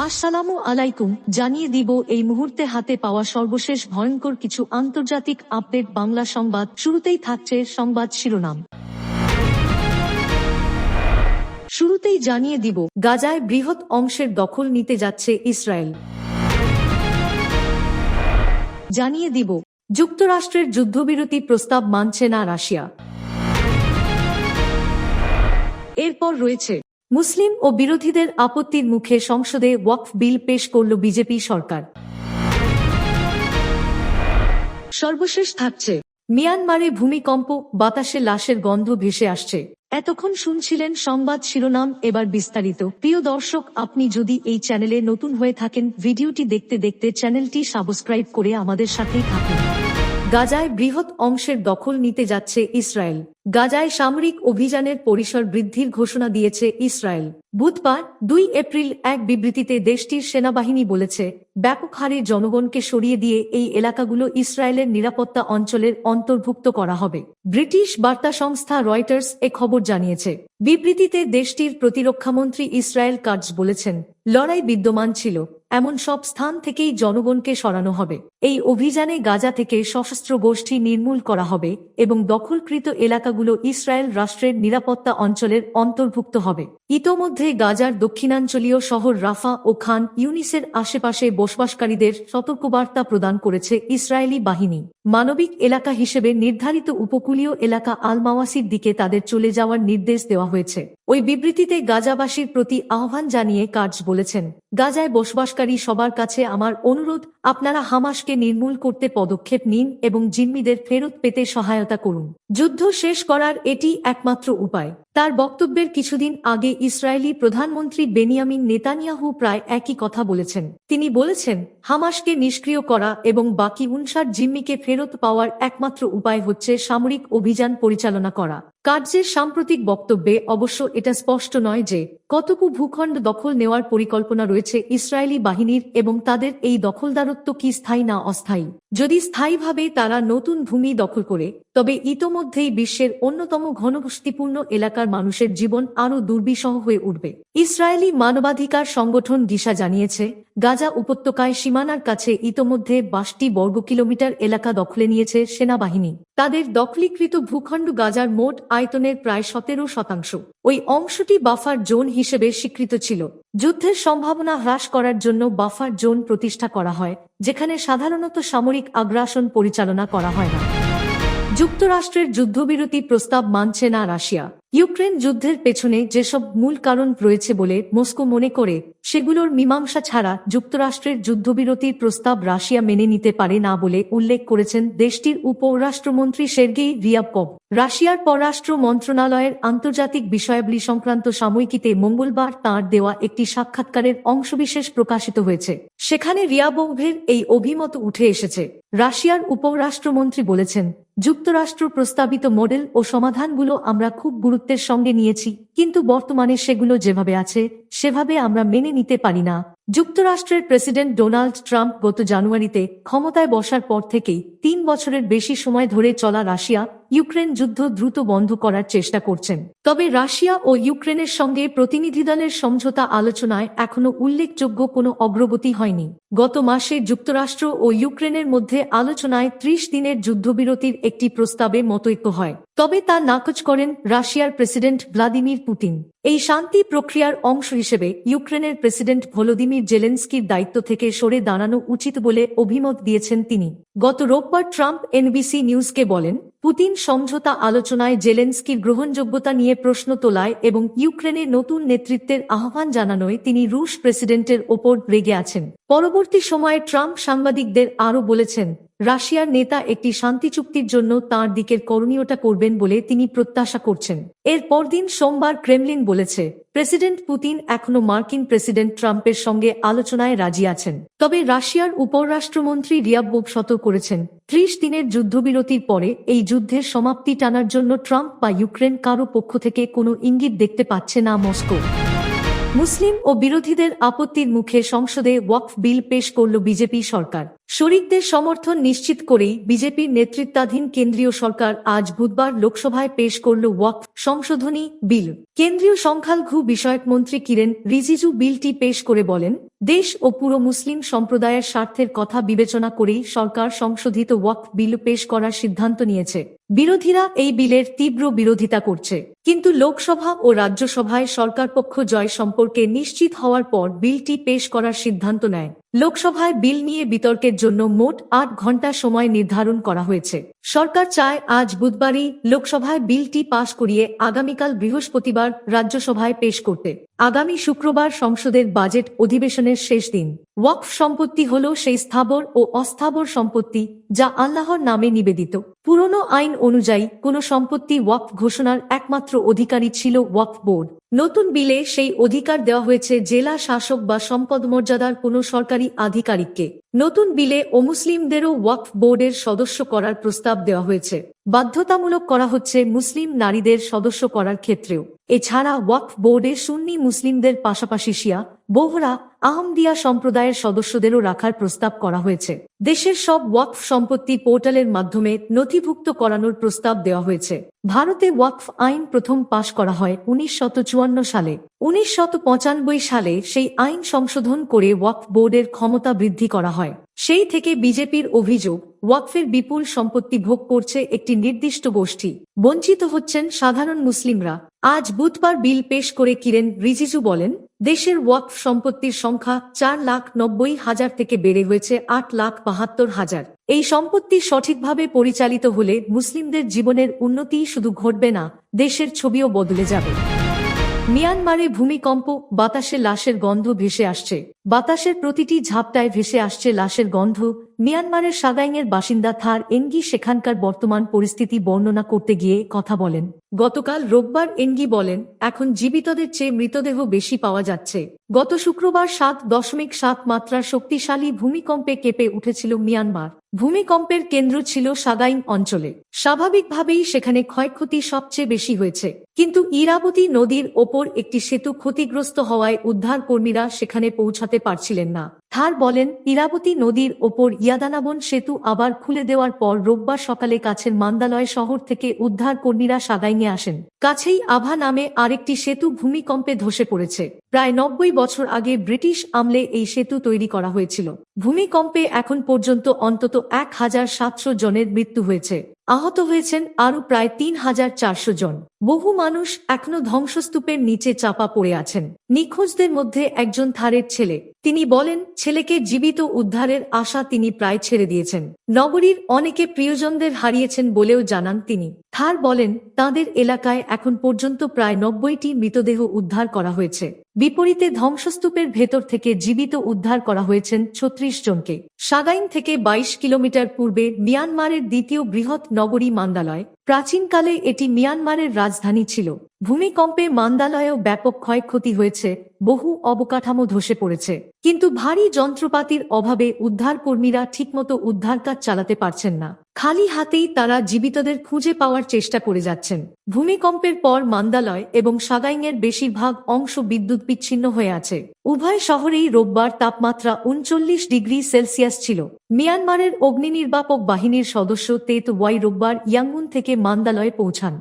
আসসালামু আলাইকুম, জানিয়ে দিব এই মুহূর্তে হাতে পাওয়া সর্বশেষ ভয়ঙ্কর কিছু আন্তর্জাতিক আপডেট। বাংলা সংবাদ শুরুতেই থাকছে সংবাদ শিরোনাম। শুরুতেই জানিয়ে দিব, গাজায় বৃহৎ অংশের দখল নিতে যাচ্ছে ইসরায়েল। জানিয়ে দিব, যুক্তরাষ্ট্রের যুদ্ধবিরতি প্রস্তাব মানছে না রাশিয়া। এরপর রয়েছে, মুসলিম ও বিরোধীদের আপত্তির মুখে সংসদে ওয়াকফ বিল পেশ করল বিজেপি সরকার। সর্বশেষ থাকছে, মিয়ানমারে ভূমিকম্প, বাতাসে লাশের গন্ধ ভেসে আসছে। এতক্ষণ শুনছিলেন সংবাদ শিরোনাম, এবার বিস্তারিত। প্রিয় দর্শক, আপনি যদি এই চ্যানেলে নতুন হয়ে থাকেন, ভিডিওটি দেখতে দেখতে চ্যানেলটি সাবস্ক্রাইব করে আমাদের সাথেই থাকুন। গাজায় বৃহৎ অংশের দখল নিতে যাচ্ছে ইসরায়েল। গাজায় সামরিক অভিযানের পরিসর বৃদ্ধির ঘোষণা দিয়েছে ইসরায়েল। বুধবার 2 এপ্রিল এক বিবৃতিতে দেশটির সেনাবাহিনী বলেছে, ব্যাপক হারে জনগণকে সরিয়ে দিয়ে এই এলাকাগুলো ইসরায়েলের নিরাপত্তা অঞ্চলের অন্তর্ভুক্ত করা হবে। ব্রিটিশ বার্তা সংস্থা রয়টার্স এ খবর জানিয়েছে। বিবৃতিতে দেশটির প্রতিরক্ষামন্ত্রী ইসরায়েল কাটজ বলেছেন, লড়াই বিদ্যমান ছিল, এমন সব স্থান থেকেই জনগণকে সরানো হবে। এই অভিযানে গাজা থেকে সশস্ত্র গোষ্ঠী নির্মূল করা হবে এবং দখলকৃত এলাকাগুলো ইসরায়েল রাষ্ট্রের নিরাপত্তা অঞ্চলের অন্তর্ভুক্ত হবে। ইতোমধ্যে গাজার দক্ষিণাঞ্চলীয় শহর রাফা ও খান ইউনিসের আশেপাশে বসবাসকারীদের সতর্কবার্তা প্রদান করেছে ইসরায়েলি বাহিনী। মানবিক এলাকা হিসেবে নির্ধারিত উপকূলীয় এলাকা আল মাওয়াসির দিকে তাদের চলে যাওয়ার নির্দেশ দেওয়া হয়েছে। ওই বিবৃতিতে গাজাবাসীর প্রতি আহ্বান জানিয়ে কাটজ বলেছেন, গাজায় বসবাসকারী সবার কাছে আমার অনুরোধ, আপনারা হামাসকে নির্মূল করতে পদক্ষেপ নিন এবং জিম্মিদের ফেরত পেতে সহায়তা করুন। যুদ্ধ শেষ করার এটি একমাত্র উপায়। তার বক্তব্যের কিছুদিন আগে ইসরায়েলি প্রধানমন্ত্রী বেনিয়ামিন নেতানিয়াহু প্রায় একই কথা বলেছেন। তিনি বলেছেন, হামাসকে নিষ্ক্রিয় করা এবং বাকি 59 জিম্মিকে ফেরত পাওয়ার একমাত্র উপায় হচ্ছে সামরিক অভিযান পরিচালনা করা। কাটজের সাম্প্রতিক বক্তব্যে অবশ্য এটা স্পষ্ট নয় যে কতটুকু ভূখণ্ড দখল নেওয়ার পরিকল্পনা রয়েছে ইসরায়েলি বাহিনীর এবং তাদের এই দখলদারত্ব কি স্থায়ী না অস্থায়ী। যদি স্থায়ীভাবে তারা নতুন ভূমি দখল করে, তবে ইতোমধ্যেই বিশ্বের অন্যতম ঘনবসতিপূর্ণ এলাকার মানুষের জীবন আরও দুর্বিষহ হয়ে উঠবে। ইসরায়েলি মানবাধিকার সংগঠন গিসা জানিয়েছে, গাজা উপত্যকায় সীমানার কাছে ইতোমধ্যে 22 বর্গ কিলোমিটার এলাকা দখলে নিয়েছে সেনাবাহিনী। তাদের দখলীকৃত ভূখণ্ড গাজার মোট আয়তনের প্রায় 17%। ওই অংশটি বাফার জোন হিসেবে স্বীকৃত ছিল। যুদ্ধের সম্ভাবনা হ্রাস করার জন্য বাফার জোন প্রতিষ্ঠা করা হয়, যেখানে সাধারণত সামরিক আগ্রাসন পরিচালনা করা হয় না। যুক্তরাষ্ট্রের যুদ্ধবিরতি প্রস্তাব মানছে না রাশিয়া। ইউক্রেন যুদ্ধের পেছনে যেসব মূল কারণ রয়েছে বলে মস্কো মনে করে, সেগুলোর মীমাংসা ছাড়া যুক্তরাষ্ট্রের যুদ্ধবিরতির প্রস্তাব রাশিয়া মেনে নিতে পারে না বলে উল্লেখ করেছেন দেশটির উপরাষ্ট্রমন্ত্রী সের্গেই রিয়াবকভ। রাশিয়ার পররাষ্ট্র মন্ত্রণালয়ের আন্তর্জাতিক বিষয়াবলী সংক্রান্ত সাময়িকীতে মঙ্গলবার তাঁর দেওয়া একটি সাক্ষাৎকারের অংশবিশেষ প্রকাশিত হয়েছে। সেখানে রিয়াবকভের এই অভিমত উঠে এসেছে। রাশিয়ার উপরাষ্ট্রমন্ত্রী বলেছেন, যুক্তরাষ্ট্র প্রস্তাবিত মডেল ও সমাধানগুলো আমরা খুব গুরুত্বের সঙ্গে নিয়েছি, কিন্তু বর্তমানে সেগুলো যেভাবে আছে সেভাবে আমরা মেনে নিতে পারি না। যুক্তরাষ্ট্রের প্রেসিডেন্ট ডোনাল্ড ট্রাম্প গত জানুয়ারিতে ক্ষমতায় বসার পর থেকেই 3 বছরের বেশি সময় ধরে চলা রাশিয়া ইউক্রেন যুদ্ধ দ্রুত বন্ধ করার চেষ্টা করছেন। তবে রাশিয়া ও ইউক্রেনের সঙ্গে প্রতিনিধিদলের সমঝোতা আলোচনায় এখনো উল্লেখযোগ্য কোনো অগ্রগতি হয়নি। গত মাসে যুক্তরাষ্ট্র ও ইউক্রেনের মধ্যে আলোচনায় 30 দিনের যুদ্ধবিরতির একটি প্রস্তাবে মতৈক্য হয়, তবে তা নাকচ করেন রাশিয়ার প্রেসিডেন্ট ভ্লাদিমির পুতিন। এই শান্তি প্রক্রিয়ার অংশ হিসেবে ইউক্রেনের প্রেসিডেন্ট ভলোদিমির জেলেনস্কির দায়িত্ব থেকে সরে দাঁড়ানো উচিত বলে অভিমত দিয়েছেন তিনি। গত রোববার ট্রাম্প এনবিসি নিউজকে বলেন, পুতিন সমঝোতা আলোচনায় জেলেনস্কির গ্রহণযোগ্যতা নিয়ে প্রশ্ন তোলায় এবং ইউক্রেনের নতুন নেতৃত্বের আহ্বান জানানোয় তিনি রুশ প্রেসিডেন্টের ওপর রেগে আছেন। পরবর্তী সময়ে ট্রাম্প সাংবাদিকদের আরও বলেছেন, রাশিয়ার নেতা একটি শান্তি চুক্তির জন্য তাঁর দিকের করণীয়টা করবেন বলে তিনি প্রত্যাশা করছেন। এর পরদিন সোমবার ক্রেমলিন বলেছে, প্রেসিডেন্ট পুতিন এখনো মার্কিন প্রেসিডেন্ট ট্রাম্পের সঙ্গে আলোচনায় রাজি আছেন। তবে রাশিয়ার উপরাষ্ট্রমন্ত্রী রিয়াবকভ সতর্ক করেছেন, 30 দিনের যুদ্ধবিরতির পরে এই যুদ্ধের সমাপ্তি টানার জন্য ট্রাম্প বা ইউক্রেন কারো পক্ষ থেকে কোনো ইঙ্গিত দেখতে পাচ্ছে না মস্কো। মুসলিম ও বিরোধীদের আপত্তির মুখে সংসদে ওয়াকফ বিল পেশ করল বিজেপি সরকার। শরিকদের সমর্থন নিশ্চিত করেই বিজেপির নেতৃত্বাধীন কেন্দ্রীয় সরকার আজ বুধবার লোকসভায় পেশ করল ওয়াকফ সংশোধনী বিল। কেন্দ্রীয় সংখ্যালঘু বিষয়ক মন্ত্রী কিরেন রিজিজু বিলটি পেশ করে বলেন, দেশ ও পুরো মুসলিম সম্প্রদায়ের স্বার্থের কথা বিবেচনা করেই সরকার সংশোধিত ওয়াকফ বিল পেশ করার সিদ্ধান্ত নিয়েছে। বিরোধীরা এই বিলের তীব্র বিরোধিতা করছে, কিন্তু লোকসভা ও রাজ্যসভায় সরকারপক্ষ জয় সম্পর্কে নিশ্চিত হওয়ার পর বিলটি পেশ করার সিদ্ধান্ত নেয়। লোকসভায় বিল নিয়ে বিতর্কের জন্য মোট ৮ ঘণ্টা সময় নির্ধারণ করা হয়েছে। সরকার চায় আজ বুধবারই লোকসভায় বিলটি পাশ করিয়ে আগামীকাল বৃহস্পতিবার রাজ্যসভায় পেশ করতে। আগামী শুক্রবার সংসদের বাজেট অধিবেশনের শেষ দিন। ওয়াকফ সম্পত্তি হল সেই স্থাবর ও অস্থাবর সম্পত্তি যা আল্লাহর নামে নিবেদিত। পুরনো আইন অনুযায়ী কোন সম্পত্তি ওয়াকফ ঘোষণার একমাত্র অধিকারী ছিল ওয়াকফ বোর্ড। নতুন বিলে সেই অধিকার দেওয়া হয়েছে জেলা শাসক বা সম্পদমর্যাদার কোনো সরকারি আধিকারিককে। নতুন বিলে অমুসলিমদেরও ওয়াকফ বোর্ডের সদস্য করার প্রস্তাব দেওয়া হয়েছে। বাধ্যতামূলক করা হচ্ছে মুসলিম নারীদের সদস্য করার ক্ষেত্রেও। এছাড়া ওয়াকফ বোর্ডে সুন্নি মুসলিমদের পাশাপাশি শিয়া, বোহরা, আহমদিয়া সম্প্রদায়ের সদস্যদেরও রাখার প্রস্তাব করা হয়েছে। দেশের সব ওয়াকফ সম্পত্তি পোর্টালের মাধ্যমে নথিভুক্ত করানোর প্রস্তাব দেওয়া হয়েছে। ভারতে ওয়াকফ আইন প্রথম পাশ করা হয় ১৯৫৪ সালে। ১৯৯৫ সালে সেই আইন সংশোধন করে ওয়াকফ বোর্ডের ক্ষমতা বৃদ্ধি করা হয়। সেই থেকে বিজেপির অভিযোগ, ওয়াকফের বিপুল সম্পত্তি ভোগ করছে একটি নির্দিষ্ট গোষ্ঠী, বঞ্চিত হচ্ছেন সাধারণ মুসলিমরা। আজ বুধবার বিল পেশ করে কিরেন রিজিজু বলেন, দেশের ওয়াকফ সম্পত্তির সংখ্যা ৪,৯০,০০০ থেকে বেড়ে হয়েছে ৮,৭২,০০০। এই সম্পত্তি সঠিকভাবে পরিচালিত হলে মুসলিমদের জীবনের উন্নতি শুধু ঘটবে না, দেশের ছবিও বদলে যাবে। মিয়ানমারে ভূমিকম্প, বাতাসে লাশের গন্ধ ভেসে আসছে। বাতাসের প্রতিটি ঝাপটায় ভেসে আসছে লাশের গন্ধ। মিয়ানমারের সাগাইংয়ের বাসিন্দা থার এনগি সেখানকার বর্তমান পরিস্থিতি বর্ণনা করতে গিয়ে কথা বলেন। গতকাল রোববার এনগি বলেন, এখন জীবিতদের চেয়ে মৃতদেহ বেশি পাওয়া যাচ্ছে। গত শুক্রবার ৭.৭ মাত্রার শক্তিশালী ভূমিকম্পে কেঁপে উঠেছিল মিয়ানমার। ভূমিকম্পের কেন্দ্র ছিল সাগাইং অঞ্চলে। স্বাভাবিকভাবেই সেখানে ক্ষয়ক্ষতি সবচেয়ে বেশি হয়েছে। কিন্তু ইরাবতী নদীর ওপর একটি সেতু ক্ষতিগ্রস্ত হওয়ায় উদ্ধারকর্মীরা সেখানে পৌঁছাতে পারছিলেন না। থার বলেন, ইরাবতী নদীর ওপর ইয়াদানাবন সেতু আবার খুলে দেওয়ার পর রোববার সকালে কাছের মান্দালয় শহর থেকে উদ্ধারকর্মীরা সাগাইংয়ে আসেন। কাছেই আভা নামে আরেকটি সেতু ভূমিকম্পে ধসে পড়েছে। প্রায় ৯০ বছর আগে ব্রিটিশ আমলে এই সেতু তৈরি করা হয়েছিল। ভূমিকম্পে এখন পর্যন্ত অন্তত ১,৭০০ জনের মৃত্যু হয়েছে। আহত হয়েছেন আরও প্রায় ৩,৪০০ জন। বহু মানুষ এখনো ধ্বংসস্তূপের নিচে চাপা পড়ে আছেন। নিখোঁজদের মধ্যে একজন থারের ছেলে। তিনি বলেন, ছেলেকে জীবিত উদ্ধারের আশা তিনি প্রায় ছেড়ে দিয়েছেন। নগরীর অনেকে প্রিয়জনদের হারিয়েছেন বলেও জানান তিনি। থার বলেন, তাঁদের এলাকায় এখন পর্যন্ত প্রায় ৯০টি মৃতদেহ উদ্ধার করা হয়েছে। বিপরীতে ধ্বংসস্তূপের ভেতর থেকে জীবিত উদ্ধার করা হয়েছেন ৩৬ জনকে। সাগাইং থেকে ২২ কিলোমিটার পূর্বে মিয়ানমারের দ্বিতীয় বৃহৎ নগরী মান্দালয়। প্রাচীনকালে এটি মিয়ানমারের রাজধানী ছিল। ভূমিকম্পে মান্দালয়েও ব্যাপক ক্ষয়ক্ষতি হয়েছে, বহু অবকাঠামো ধসে পড়েছে। কিন্তু ভারী যন্ত্রপাতির অভাবে উদ্ধারকর্মীরা ঠিকমতো উদ্ধারকাজ চালাতে পারছেন না। খালি হাতেই তারা জীবিতদের খুঁজে পাওয়ার চেষ্টা করে যাচ্ছেন। ভূমিকম্পের পর মান্দালয় এবং সাগাইংয়ের বেশিরভাগ অংশ বিদ্যুৎ বিচ্ছিন্ন হয়ে আছে। উভয় শহরেই রোববার তাপমাত্রা ৩৯°C ছিল। মিয়ানমারের অগ্নিনির্বাপক বাহিনীর সদস্য তেত ওয়াই রোববার ইয়াঙ্গুন থেকে মান্দালয়ে পৌঁছান।